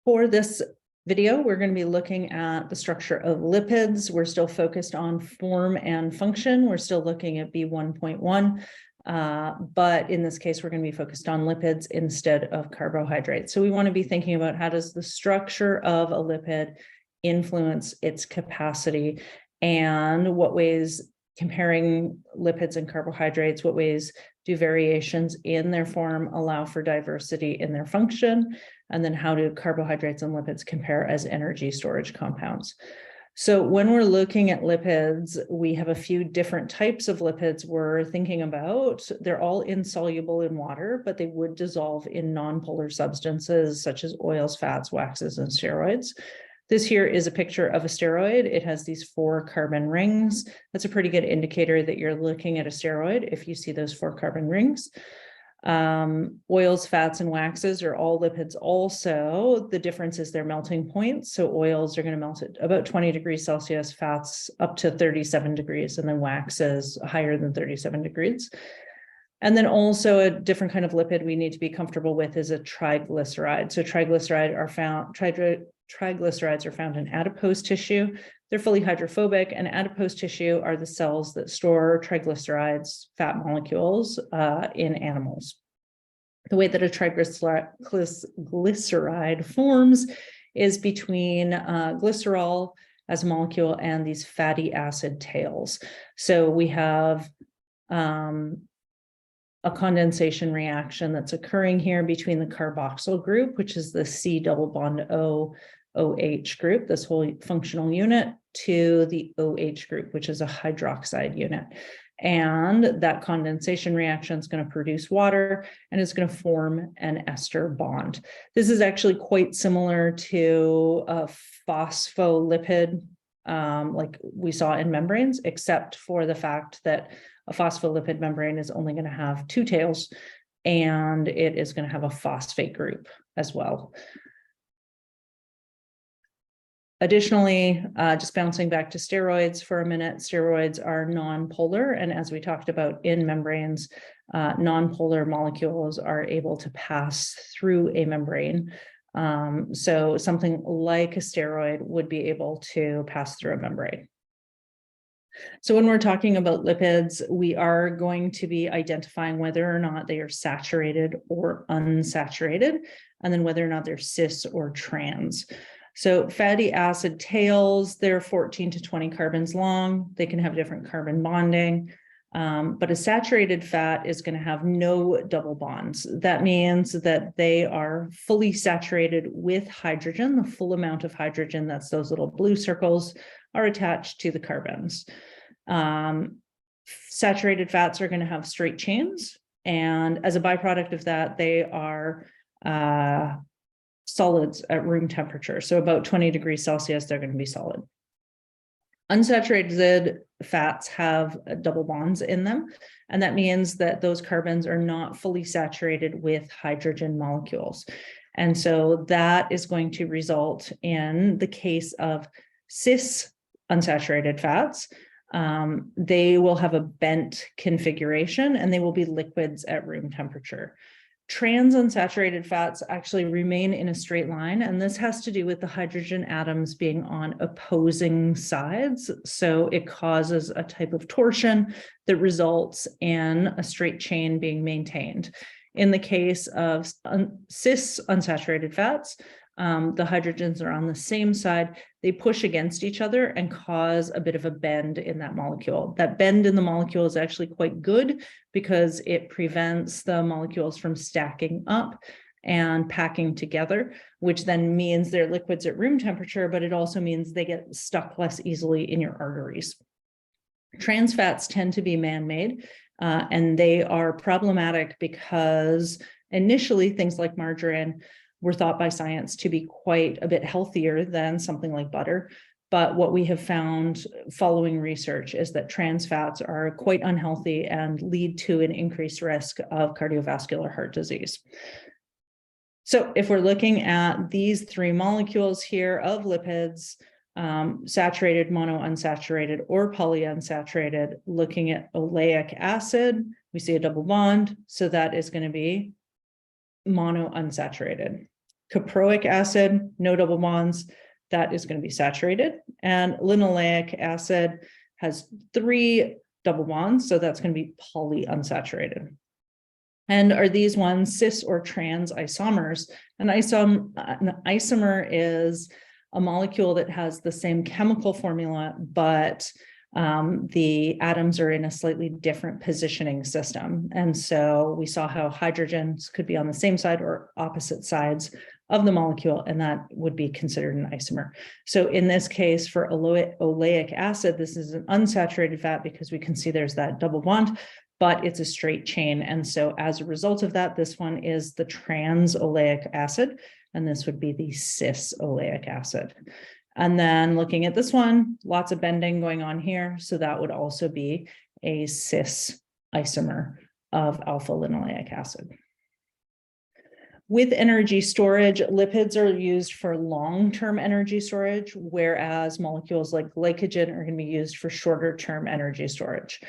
For this video, we're going to be looking at the structure of lipids. We're still focused on form and function. We're still looking at B1.1, but in this case, we're going to be focused on lipids instead of carbohydrates. So we want to be thinking about how does the structure of a lipid influence its capacity, and what ways, comparing lipids and carbohydrates, what ways do variations in their form allow for diversity in their function? And then how do carbohydrates and lipids compare as energy storage compounds? So when we're looking at lipids, we have a few different types of lipids we're thinking about. They're all insoluble in water, but they would dissolve in nonpolar substances such as oils, fats, waxes, and steroids. This here is a picture of a steroid. It has these 4 carbon rings. That's a pretty good indicator that you're looking at a steroid if you see those 4 carbon rings. Oils, fats, and waxes are all lipids also. The difference is their melting points. So oils are going to melt at about 20 degrees Celsius, fats up to 37 degrees, and then waxes higher than 37 degrees. And then also a different kind of lipid we need to be comfortable with is a triglyceride. So triglycerides are found in adipose tissue. They're fully hydrophobic, and adipose tissue are the cells that store triglycerides, fat molecules, in animals. The way that a triglyceride forms is between glycerol as a molecule and these fatty acid tails. So we have a condensation reaction that's occurring here between the carboxyl group, which is the C double bond O OH group, this whole functional unit, to the OH group, which is a hydroxide unit. And that condensation reaction is going to produce water, and it's going to form an ester bond. This is actually quite similar to a phospholipid, like we saw in membranes, except for the fact that a phospholipid membrane is only going to have 2 tails, and it is going to have a phosphate group as well. Additionally, just bouncing back to steroids for a minute, steroids are non-polar, and as we talked about in membranes, non-polar molecules are able to pass through a membrane. So something like a steroid would be able to pass through a membrane. So when we're talking about lipids, we are going to be identifying whether or not they are saturated or unsaturated, and then whether or not they're cis or trans. So fatty acid tails, they're 14 to 20 carbons long. They can have different carbon bonding, but a saturated fat is going to have no double bonds. That means that they are fully saturated with hydrogen. The full amount of hydrogen, that's those little blue circles, are attached to the carbons. Saturated fats are going to have straight chains, and as a byproduct of that, they are solids at room temperature. So about 20 degrees Celsius, they're going to be solid. Unsaturated fats have double bonds in them, and that means that those carbons are not fully saturated with hydrogen molecules. And so that is going to result in the case of cis unsaturated fats. They will have a bent configuration, and they will be liquids at room temperature. Trans unsaturated fats actually remain in a straight line, and this has to do with the hydrogen atoms being on opposing sides. So it causes a type of torsion that results in a straight chain being maintained. In the case of cis unsaturated fats, the hydrogens are on the same side. They push against each other and cause a bit of a bend in that molecule. That bend in the molecule is actually quite good because it prevents the molecules from stacking up and packing together, which then means they're liquids at room temperature, but it also means they get stuck less easily in your arteries. Trans fats tend to be man-made, and they are problematic because initially things like margarine were thought by science to be quite a bit healthier than something like butter. But what we have found following research is that trans fats are quite unhealthy and lead to an increased risk of cardiovascular heart disease. So if we're looking at these 3 molecules here of lipids, saturated, monounsaturated, or polyunsaturated, looking at oleic acid, we see a double bond. So that is going to be monounsaturated. Caproic acid, no double bonds, that is going to be saturated. And linoleic acid has 3 double bonds, so that's going to be polyunsaturated. And are these ones cis or trans isomers? An isomer is a molecule that has the same chemical formula, but the atoms are in a slightly different positioning system. And so we saw how hydrogens could be on the same side or opposite sides of the molecule, and that would be considered an isomer. So in this case, for oleic acid, this is an unsaturated fat because we can see there's that double bond, but it's a straight chain. And so as a result of that, this one is the trans oleic acid, and this would be the cis oleic acid. And then looking at this one, lots of bending going on here. So that would also be a cis isomer of alpha linoleic acid. With energy storage, lipids are used for long-term energy storage, whereas molecules like glycogen are going to be used for shorter-term energy storage.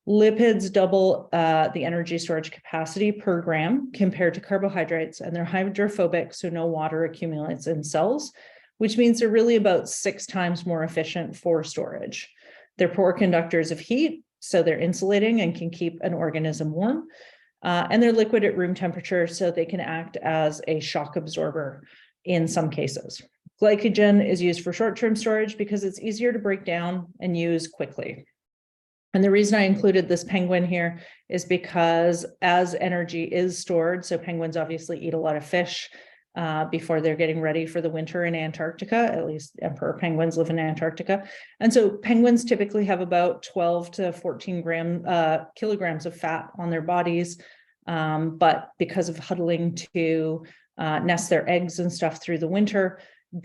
Lipids double the energy storage capacity per gram compared to carbohydrates, and they're hydrophobic, so no water accumulates in cells, which means they're really about 6 times more efficient for storage. They're poor conductors of heat, so they're insulating and can keep an organism warm. And they're liquid at room temperature, so they can act as a shock absorber in some cases. Glycogen is used for short-term storage because it's easier to break down and use quickly. And the reason I included this penguin here is because as energy is stored, so penguins obviously eat a lot of fish before they're getting ready for the winter in Antarctica. At least emperor penguins live in Antarctica. And so penguins typically have about 12 to 14 kilograms of fat on their bodies. But because of huddling to nest their eggs and stuff through the winter,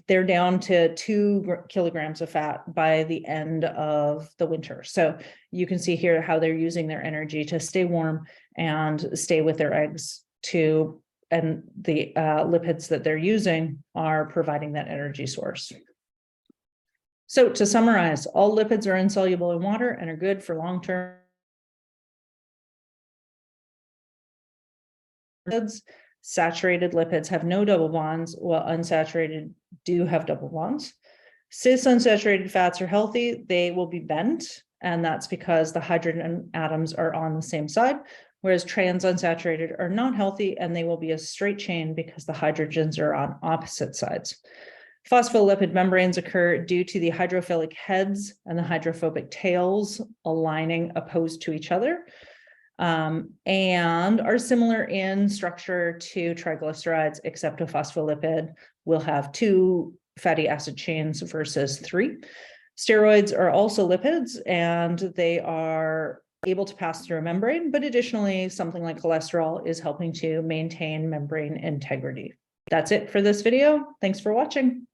they're down to 2 kilograms of fat by the end of the winter. So you can see here how they're using their energy to stay warm and stay with their eggs and the lipids that they're using are providing that energy source. So to summarize, all lipids are insoluble in water and are good for long-term lipids. Saturated lipids have no double bonds, while unsaturated do have double bonds. Cis unsaturated fats are healthy. They will be bent, and that's because the hydrogen atoms are on the same side, whereas trans unsaturated are not healthy, and they will be a straight chain because the hydrogens are on opposite sides. Phospholipid membranes occur due to the hydrophilic heads and the hydrophobic tails aligning opposed to each other. And are similar in structure to triglycerides, except a phospholipid will have 2 fatty acid chains versus 3. Steroids are also lipids, and they are able to pass through a membrane, but additionally, something like cholesterol is helping to maintain membrane integrity. That's it for this video. Thanks for watching.